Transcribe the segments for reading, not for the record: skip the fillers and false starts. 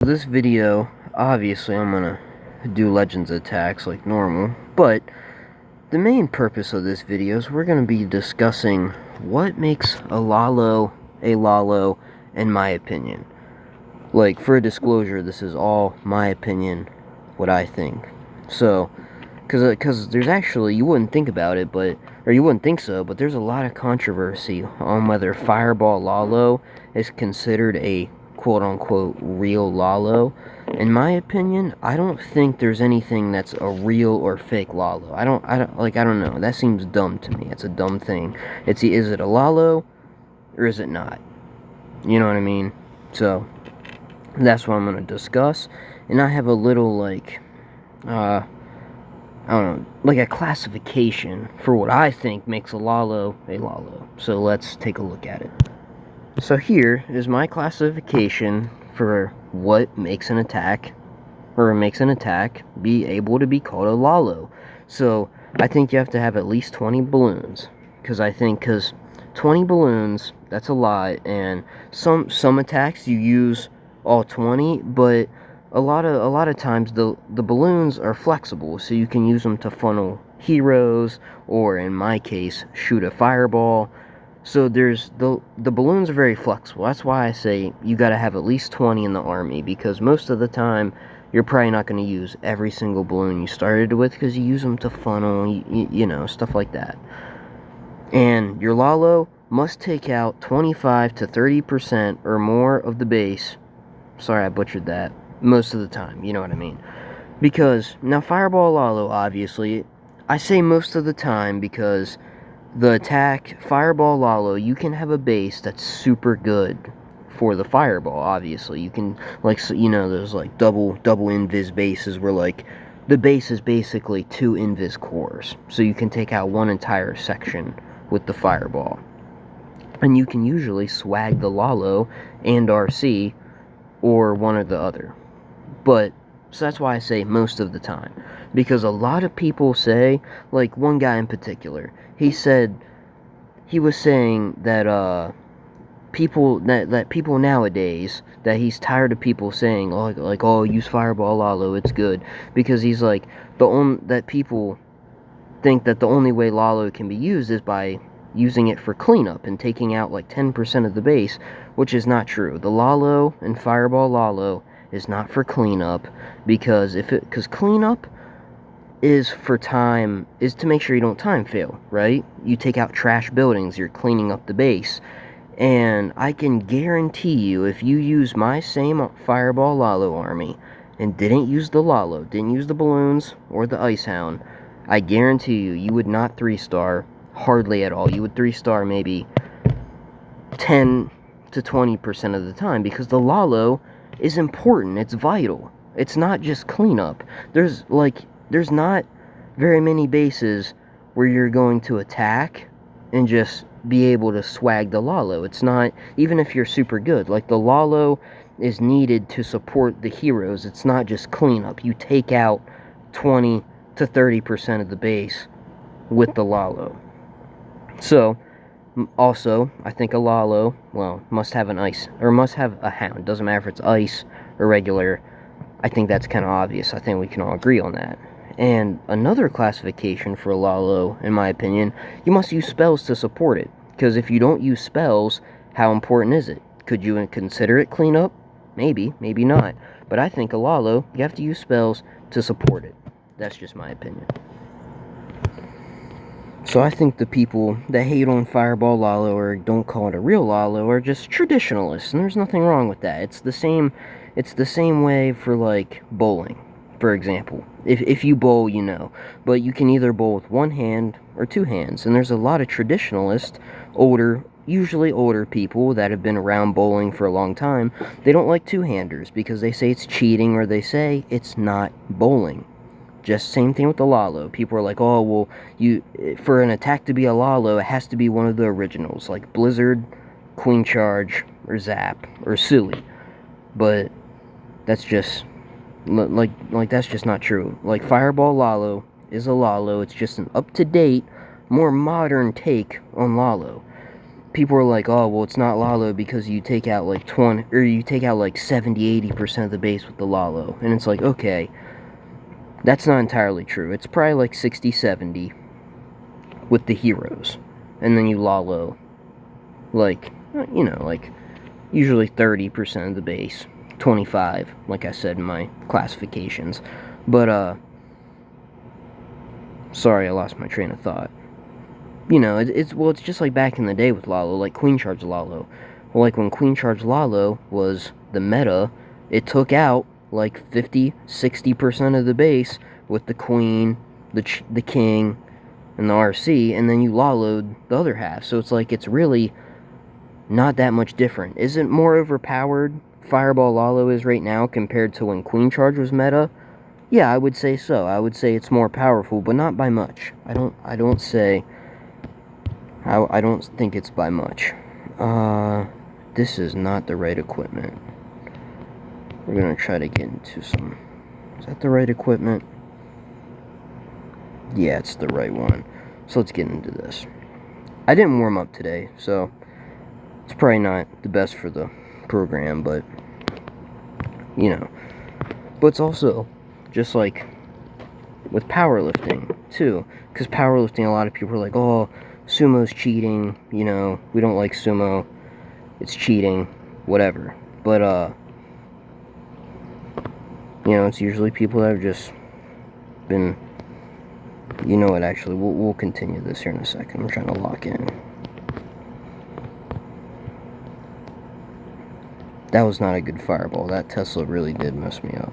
This video, obviously I'm gonna do Legends attacks like normal, but the main purpose of this video is we're gonna be discussing what makes a Lalo, in my opinion. Like, for a disclosure, this is all my opinion, what I think. So, because there's actually, you wouldn't think about it, or you wouldn't think so, but there's a lot of controversy on whether Fireball Lalo is considered a quote-unquote real Lalo. In my opinion, I don't think there's anything that's a real or fake Lalo. I don't know. That seems dumb to me. It's a dumb thing. Is it a Lalo, or is it not? You know what I mean? So, that's what I'm going to discuss, and I have a little, I don't know, like a classification for what I think makes a Lalo. So let's take a look at it. So here is my classification for what makes an attack, be able to be called a Lalo. So I think you have to have at least 20 balloons, because 20 balloons, that's a lot, and some attacks you use all 20, but a lot of times the balloons are flexible, so you can use them to funnel heroes, or in my case, shoot a fireball. So there's the balloons are very flexible. That's why I say you got to have at least 20 in the army, because most of the time you're probably not going to use every single balloon you started with, because you use them to funnel, you know, stuff like that. And your Lalo must take out 25 to 30% or more of the base. Sorry, I butchered that. Most of the time, you know what I mean. Because, now Fireball Lalo, obviously, I say most of the time because the attack, Fireball Lalo, you can have a base that's super good for the Fireball, obviously. You can, like, you know, there's, like, double invis bases where, like, the base is basically 2 invis cores. So you can take out one entire section with the Fireball. And you can usually swag the Lalo and RC, or one or the other. But, so that's why I say most of the time. Because a lot of people say, like one guy in particular, he was saying that, people nowadays, that he's tired of people saying, oh, use Fireball Lalo, it's good. Because he's like, that people think that the only way Lalo can be used is by using it for cleanup and taking out like 10% of the base, which is not true. The Lalo and Fireball Lalo is not for cleanup, because cleanup is to make sure you don't time fail, right? You take out trash buildings, you're cleaning up the base. And I can guarantee you, if you use my same Fireball Lalo army and didn't use the Lalo, didn't use the balloons or the Ice Hound, I guarantee you would not 3-star hardly at all. You would 3-star maybe 10 to 20% of the time, because the Lalo is important. It's vital. It's not just cleanup. There's not very many bases where you're going to attack and just be able to swag the Lalo. It's not, even if you're super good. Like, the Lalo is needed to support the heroes. It's not just cleanup. You take out 20 to 30% of the base with the Lalo. So, also, I think a Lalo, well, must have an ice, or must have a hound. Doesn't matter if it's ice or regular. I think that's kind of obvious. I think we can all agree on that. And another classification for a Lalo, in my opinion, you must use spells to support it. Because if you don't use spells, how important is it? Could you consider it cleanup? Maybe, maybe not. But I think a Lalo, you have to use spells to support it. That's just my opinion. So I think the people that hate on Fireball Lalo or don't call it a real Lalo are just traditionalists, and there's nothing wrong with that. It's the same way for, like, bowling, for example. If you bowl, you know, but you can either bowl with one hand or two hands, and there's a lot of traditionalists, usually older people that have been around bowling for a long time. They don't like two-handers because they say it's cheating, or they say it's not bowling. Just same thing with the Lalo. People are like, oh, well, for an attack to be a Lalo, it has to be one of the originals, like Blizzard, Queen Charge, or Zap, or Silly. But that's just, that's just not true. Like, Fireball Lalo is a Lalo. It's just an up-to-date, more modern take on Lalo. people are like, oh, well, it's not Lalo because you take out like 20, or you take out like 70-80% of the base with the Lalo. And it's like, okay, that's not entirely true. It's probably like 60-70 with the heroes. And then you Lalo, like, you know, like, usually 30% of the base. 25, like I said in my classifications. But, sorry, I lost my train of thought. You know, it's just like back in the day with Lalo, like Queen Charge Lalo. Well, like when Queen Charge Lalo was the meta, it took out like 50-60% of the base with the Queen, the King, and the RC, and then you Lalo'd the other half. So it's like, it's really not that much different. Is it more overpowered Fireball Lalo is right now compared to when Queen Charge was meta? Yeah, I would say so. I would say it's more powerful, but not by much. I don't think it's by much. This is not the right equipment. We're gonna try to get into some... Is that the right equipment? Yeah, it's the right one. So let's get into this. I didn't warm up today, so it's probably not the best for the program, but, you know. But it's also just like with powerlifting, too. Because powerlifting, a lot of people are like, oh, sumo's cheating, you know, we don't like sumo, it's cheating, whatever. But, you know, it's usually people that have just been, you know what, actually, we'll continue this here in a second. I'm trying to lock in. That was not a good fireball. That Tesla really did mess me up.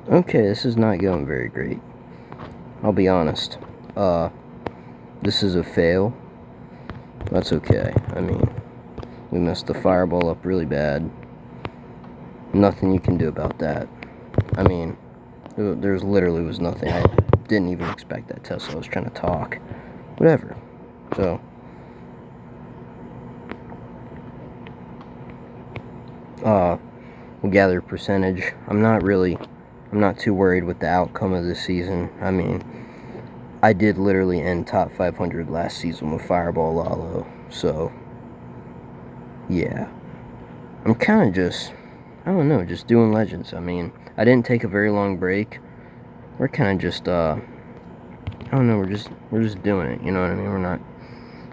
Okay, this is not going very great. I'll be honest. This is a fail. That's okay. I mean, we messed the fireball up really bad. Nothing you can do about that. I mean, there's literally was nothing. I didn't even expect that Tesla was trying to talk. Whatever. So, we'll gather percentage. I'm not too worried with the outcome of this season. I mean, I did literally end top 500 last season with Fireball Lalo, so, yeah. I'm kind of just, I don't know, just doing Legends. I mean, I didn't take a very long break. We're kind of just, I don't know, we're just doing it, you know what I mean? We're not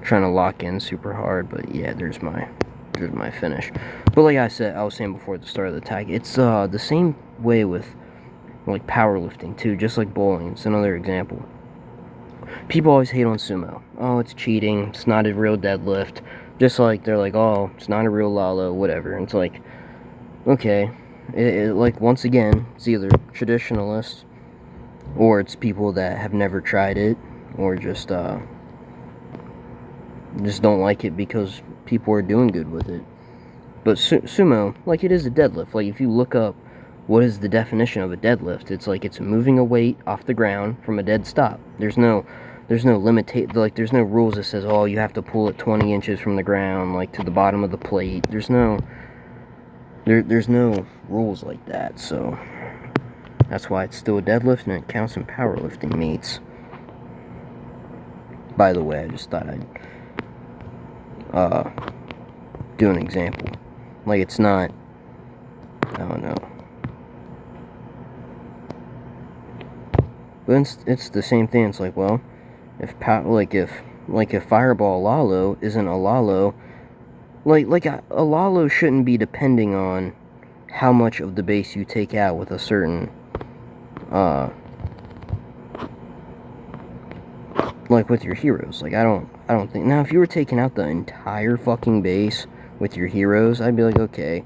trying to lock in super hard, but yeah, there's my finish. But like I was saying before at the start of the tag, it's, the same way with, like, powerlifting, too, just like bowling. It's another example. People always hate on sumo. Oh, it's cheating, it's not a real deadlift. Just like, they're like, oh, it's not a real Lalo, whatever. And it's like, okay, like, once again, it's either traditionalists, or it's people that have never tried it, or just don't like it because people are doing good with it. But sumo, like, it is a deadlift. Like, if you look up what is the definition of a deadlift, it's like it's moving a weight off the ground from a dead stop. There's no there's no rules that says, oh, you have to pull it 20 inches from the ground, like, to the bottom of the plate. There's no rules like that, so that's why it's still a deadlift, and it counts in powerlifting meets. By the way, I just thought I'd do an example. Like, it's not, I don't know. But it's the same thing. It's like, well, if Fireball Lalo isn't a Lalo, like a Lalo shouldn't be depending on how much of the base you take out with a certain like with your heroes. Like I don't think now if you were taking out the entire fucking base with your heroes, I'd be like, okay,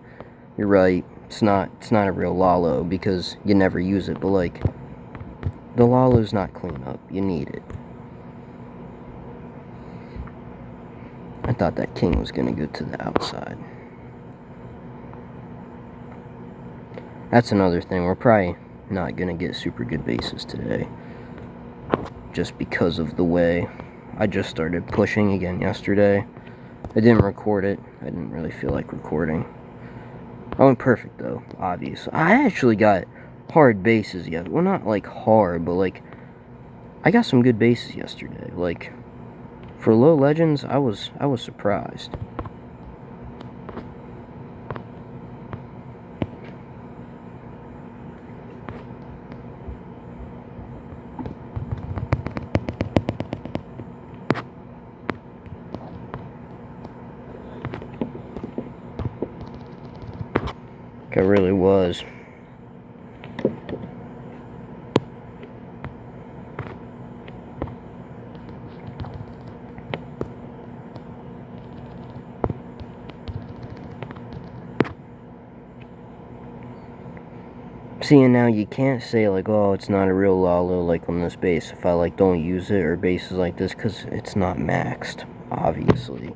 you're right. It's not a real Lalo because you never use it. But like the Lalo's not clean up. You need it. I thought that king was gonna go to the outside. That's another thing. We're probably not gonna get super good bases today, just because of the way I just started pushing again yesterday. I didn't record it. I didn't really feel like recording. I went perfect though, obviously. I actually got hard bases yet. Well, not like hard, but like I got some good bases yesterday. Like for low legends, I was surprised. I really was. See, and now you can't say like, oh, it's not a real Lalo like on this base if I like don't use it, or bases like this, because it's not maxed, obviously.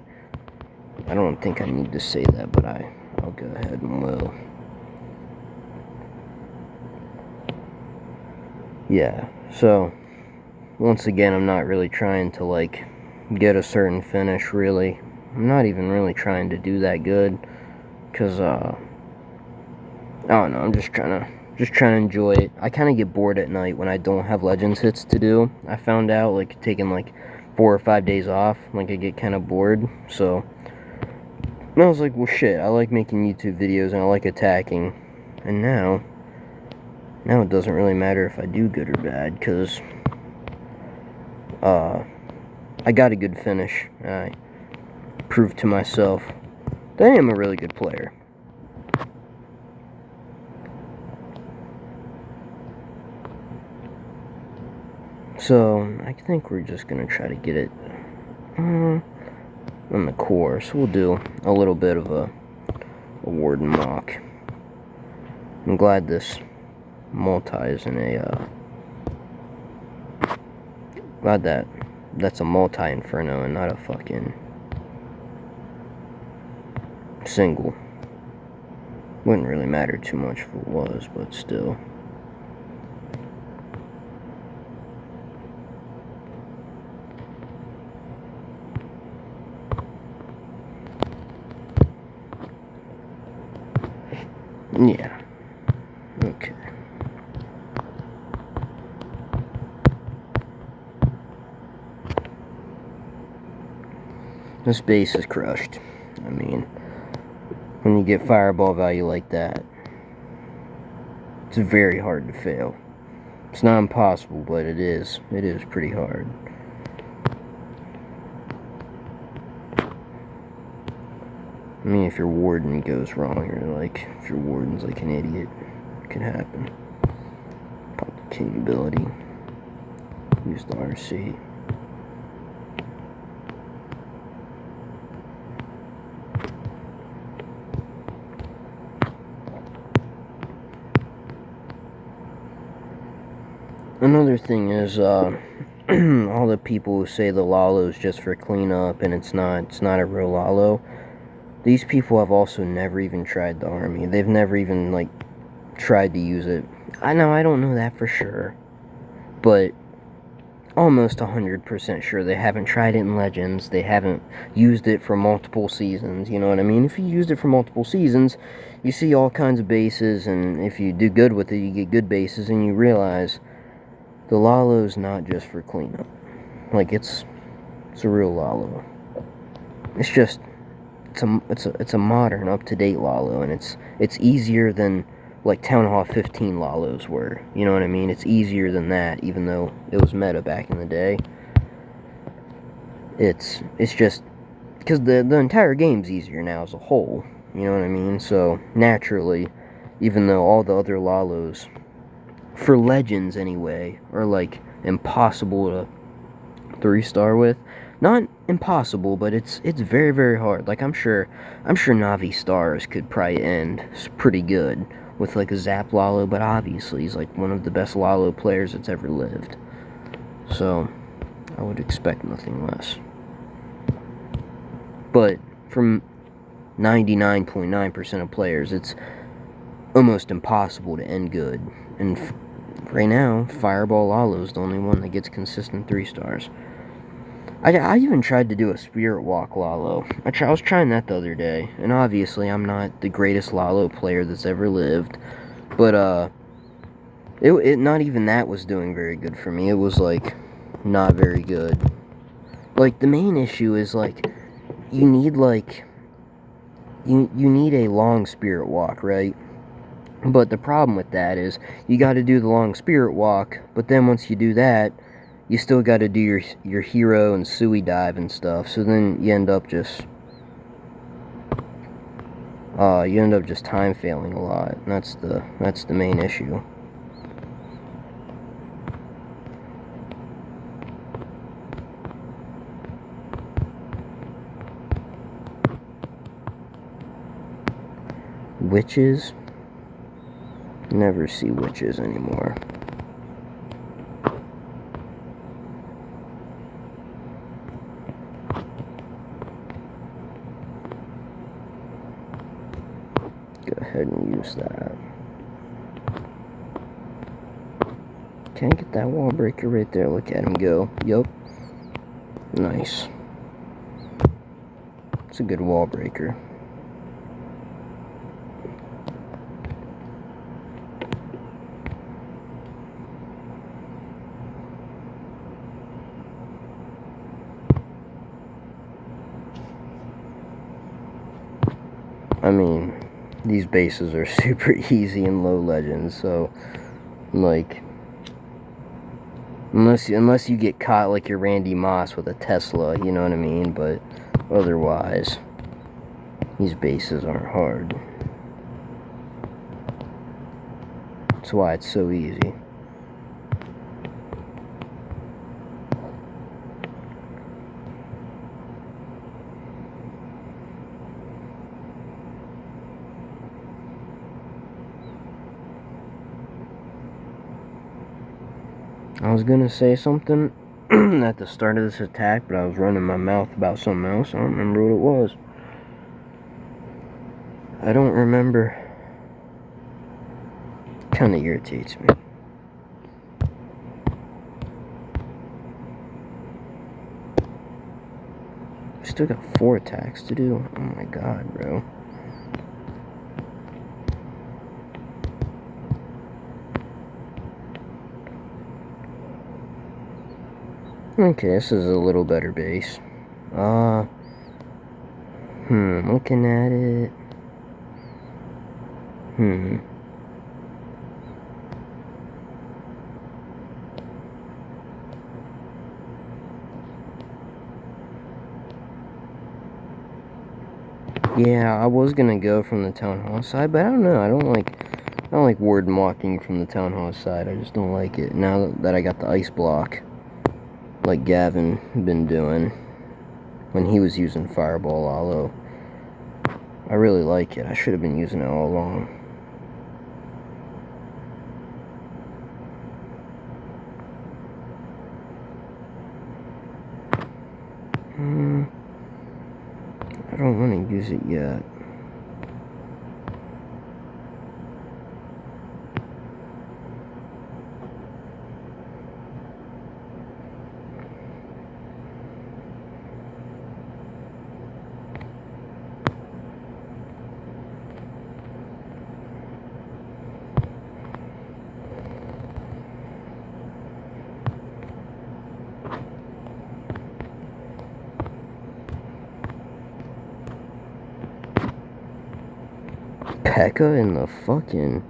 I don't think I need to say that, but I'll go ahead and will. Yeah, so once again, I'm not really trying to like get a certain finish, really. I'm not even really trying to do that good, because I don't know, I'm just trying to enjoy it. I kind of get bored at night when I don't have Legends hits to do. I found out, like, taking like 4 or 5 days off, like, I get kind of bored. So I was like, well, shit, I like making YouTube videos and I like attacking. And now it doesn't really matter if I do good or bad, because I got a good finish. I proved to myself that I am a really good player. So I think we're just gonna try to get it on the course. We'll do a little bit of a warden mock. I'm glad this multi isn't a glad that's a multi inferno and not a fucking single. Wouldn't really matter too much if it was, but still. Yeah. Okay. This base is crushed. I mean, when you get fireball value like that, it's very hard to fail. It's not impossible, but it is pretty hard. I mean, if your warden goes wrong, or like, if your warden's like an idiot, it can happen. Pop the king ability. Use the RC. Another thing is, all the people who say the Lalo is just for cleanup and it's not a real Lalo. These people have also never even tried the army. They've never even, like, tried to use it. I don't know that for sure. But almost 100% sure they haven't tried it in Legends. They haven't used it for multiple seasons, you know what I mean? If you used it for multiple seasons, you see all kinds of bases, and if you do good with it, you get good bases, and you realize the Lalo's not just for cleanup. Like, it's a real Lalo. It's just it's a modern, up-to-date Lalo, and it's easier than like Town Hall 15 Lalos were. You know what I mean? It's easier than that, even though it was meta back in the day. It's just because the entire game's easier now as a whole. You know what I mean? So naturally, even though all the other Lalos, for Legends anyway, are like impossible to 3-star with. Not impossible, but it's very, very hard. Like, I'm sure Navi Stars could probably end pretty good with, like, a Zap Lalo, but obviously he's, like, one of the best Lalo players that's ever lived. So, I would expect nothing less. But, from 99.9% of players, it's almost impossible to end good. And right now, Fireball Lalo is the only one that gets consistent 3-stars. I even tried to do a Spirit Walk Lalo. I was trying that the other day, and obviously I'm not the greatest Lalo player that's ever lived, but it not even that was doing very good for me. It was like not very good. Like, the main issue is, like, you need like you need a long Spirit Walk, right? But the problem with that is you got to do the long Spirit Walk, but then once you do that, you still got to do your hero and Sui dive and stuff. So then you end up just time failing a lot. And that's the main issue. Witches? Never see witches anymore. Go ahead and use that. Can't get that wall breaker right there. Look at him go. Yup. Nice. It's a good wall breaker. I mean, these bases are super easy in low legends, so, like, unless you get caught like your Randy Moss with a Tesla, you know what I mean, but otherwise, these bases aren't hard. That's why it's so easy. I was gonna say something at the start of this attack, but I was running my mouth about something else. I don't remember what it was. I don't remember. Kinda irritates me. Still got 4 attacks to do. Oh my god, bro. Okay, this is a little better base. Looking at it. Yeah, I was gonna go from the town hall side, but I don't know. I don't like warden walking from the town hall side. I just don't like it. Now that I got the ice block, like Gavin been doing when he was using Fireball Lalo, I really like it. I should have been using it all along. I don't want to use it yet. P.E.K.K.A. in the fucking...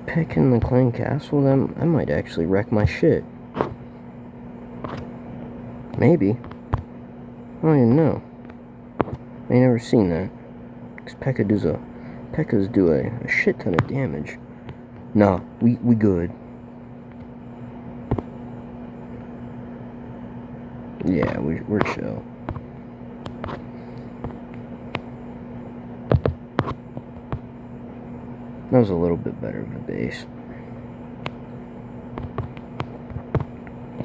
P.E.K.K.A. in the Clan Castle? That might actually wreck my shit. Maybe. I don't even know. I ain't never seen that. Because P.E.K.K.As do a shit ton of damage. Nah, we good. Yeah, we're chill. That was a little bit better of a bass.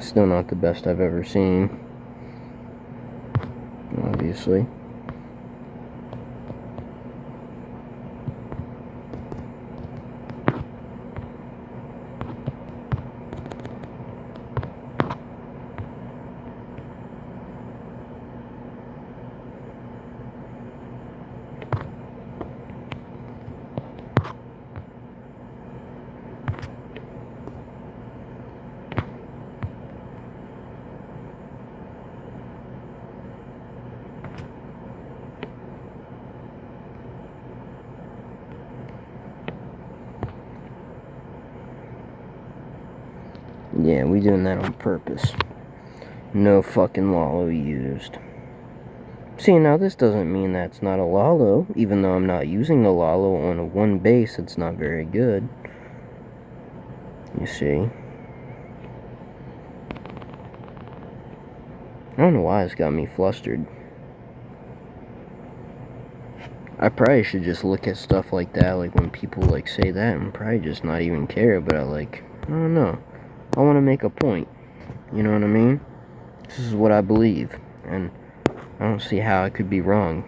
Still not the best I've ever seen, obviously. Yeah, we doing that on purpose. No fucking Lalo used. See, now this doesn't mean that's not a Lalo, even though I'm not using the Lalo on a one bass, it's not very good. You see? I don't know why it's got me flustered. I probably should just look at stuff like that, like when people like say that, and probably just not even care, but I don't know. I want to make a point. You know what I mean? This is what I believe, and I don't see how I could be wrong.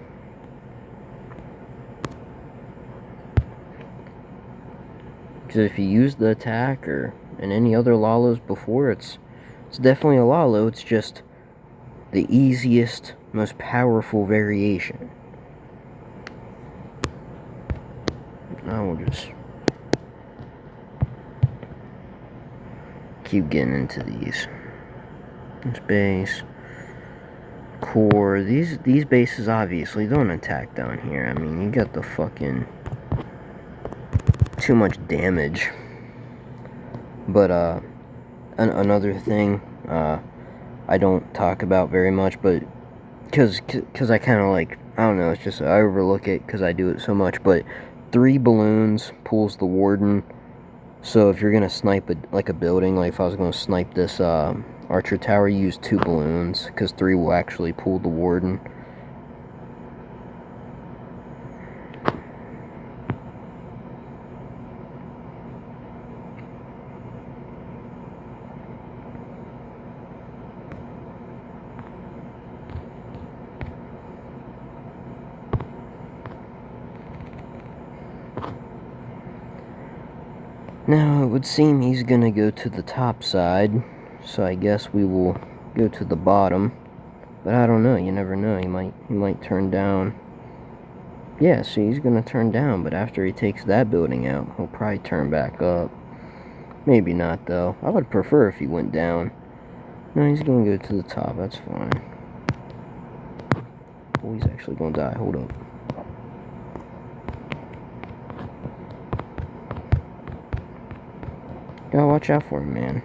Because if you use the attack or and any other Lalos before, it's definitely a Lalo. It's just the easiest, most powerful variation. I will just keep getting into these. This bass, core. These basses obviously don't attack down here. I mean, you got the fucking too much damage. But another thing I don't talk about very much, but because I kind of like, I don't know, it's just I overlook it because I do it so much, but 3 balloons pulls the warden. So if you're gonna snipe a building, like if I was gonna snipe this archer tower, you use 2 balloons because 3 will actually pull the warden. Now, it would seem he's gonna go to the top side, so I guess we will go to the bottom. But I don't know, you never know, he might turn down. Yeah, see, he's gonna turn down, but after he takes that building out, he'll probably turn back up. Maybe not, though. I would prefer if he went down. No, he's gonna go to the top, that's fine. Oh, he's actually gonna die, hold up. Gotta watch out for him, man.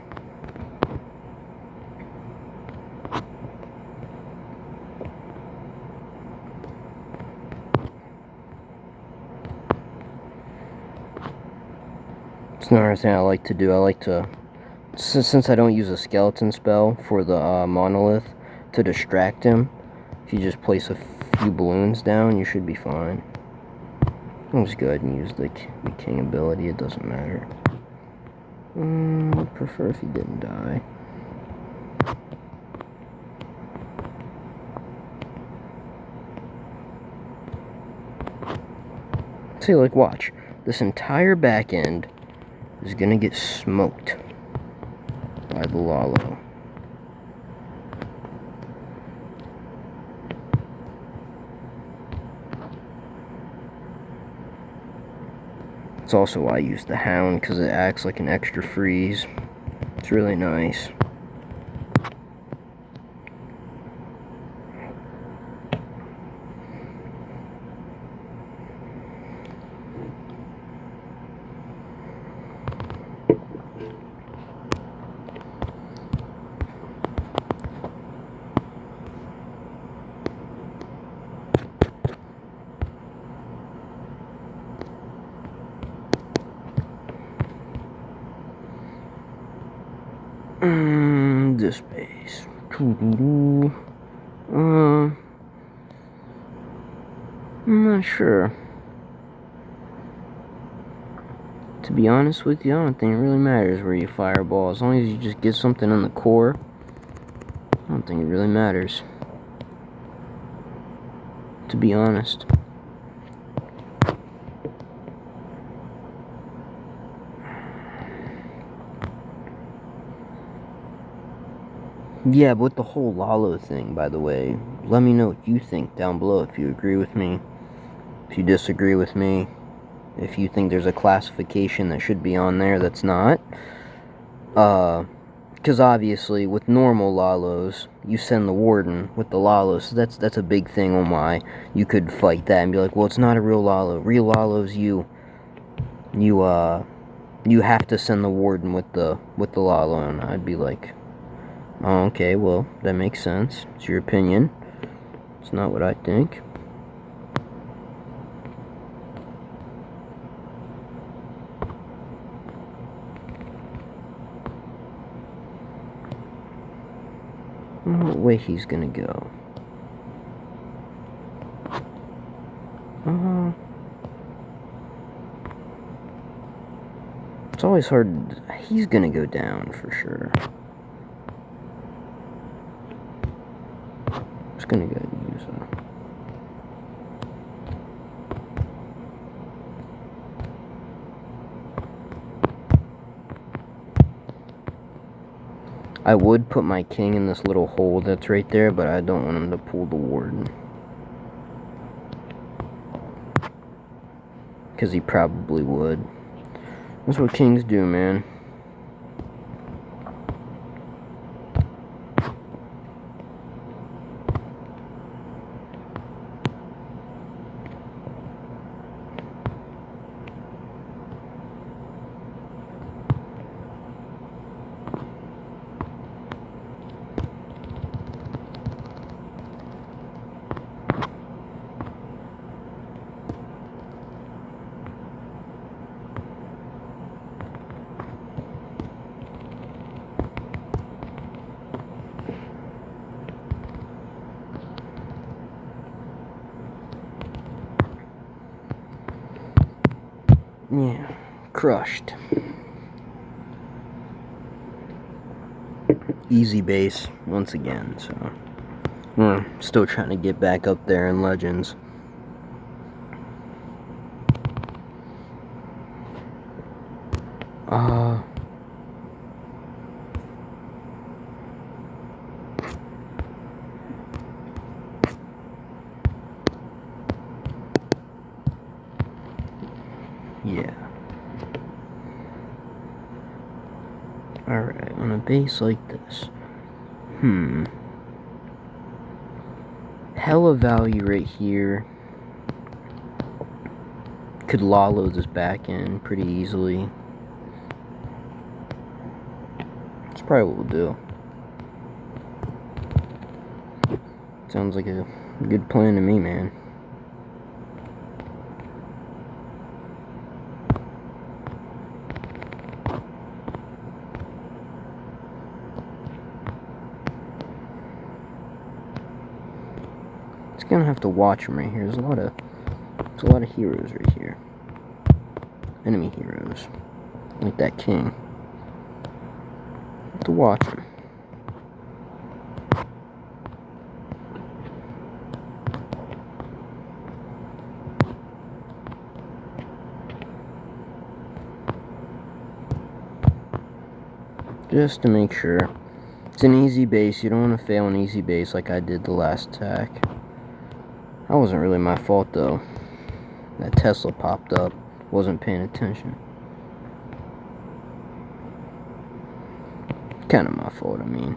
It's another thing I like to do. I like to, since I don't use a skeleton spell for the monolith to distract him, if you just place a few balloons down, you should be fine. I'll just go ahead and use the king ability, it doesn't matter. I'd prefer if he didn't die. See, like, watch. This entire back end is gonna get smoked by the Lalo. It's also why I use the Hound, because it acts like an extra freeze. It's really nice. This base. I'm not sure. To be honest with you, I don't think it really matters where you fireball. As long as you just get something in the core, I don't think it really matters. To be honest. Yeah, but with the whole Lalo thing, by the way, let me know what you think down below. If you agree with me, if you disagree with me, if you think there's a classification that should be on there that's not. Because obviously, with normal Lalos, you send the warden with the Lalos. So that's a big thing on why you could fight that and be like, well, it's not a real Lalo. Real Lalos, you have to send the warden with the Lalo, and I'd be like, oh, okay, well, that makes sense. It's your opinion. It's not what I think. What way he's gonna go? It's always hard. He's gonna go down for sure. Just gonna go use a. I would put my king in this little hole that's right there, but I don't want him to pull the warden. Because he probably would. That's what kings do, man. Yeah, crushed. Easy base once again, so we're still trying to get back up there in Legends. Yeah. Alright, on a base like this. Hella value right here. Could Lalo this back in pretty easily. That's probably what we'll do. Sounds like a good plan to me, man. It's gonna have to watch him right here. There's a lot of heroes right here. Enemy heroes. Like that king. Have to watch him. Just to make sure. It's an easy base. You don't want to fail an easy base like I did the last attack. That wasn't really my fault, though. That Tesla popped up. Wasn't paying attention. Kind of my fault, I mean.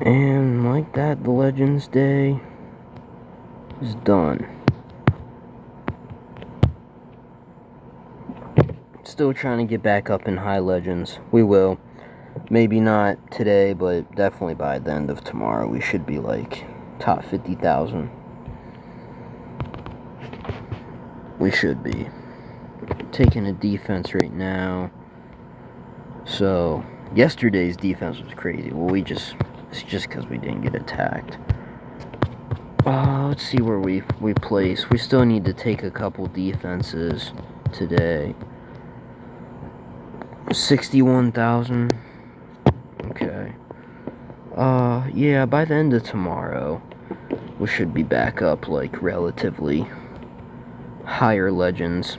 And like that, the Legends Day is done. Still trying to get back up in high Legends. We will. Maybe not today, but definitely by the end of tomorrow, we should be like top 50,000. We should be. Taking a defense right now. So, yesterday's defense was crazy. Well, it's just because we didn't get attacked. Let's see where we place. We still need to take a couple defenses today. 61,000. Okay. Yeah, by the end of tomorrow, we should be back up, like, relatively higher Legends.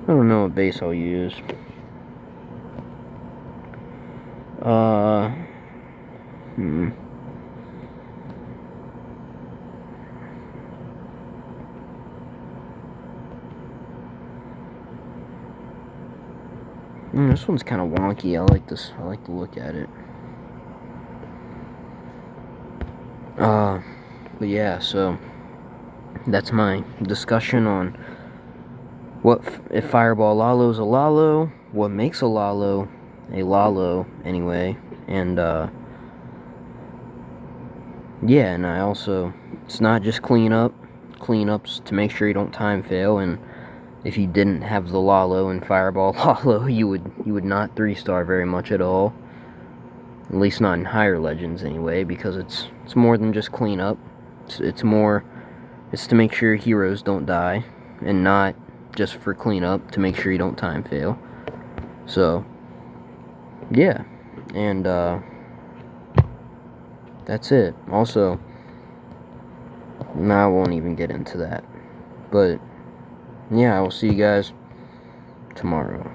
I don't know what base I'll use. This one's kind of wonky. I like this. I like to look at it. But yeah, so that's my discussion on if Fireball Lalo's a Lalo, what makes a Lalo anyway, and yeah, and I also, it's not just cleanups to make sure you don't time fail, and if you didn't have the Lalo and Fireball Lalo, you would not 3-star very much at all. At least not in higher Legends anyway, because it's more than just cleanup. It's to make sure heroes don't die, and not just for cleanup to make sure you don't time fail. So yeah, and that's it. Also, I won't even get into that, but yeah, I will see you guys tomorrow.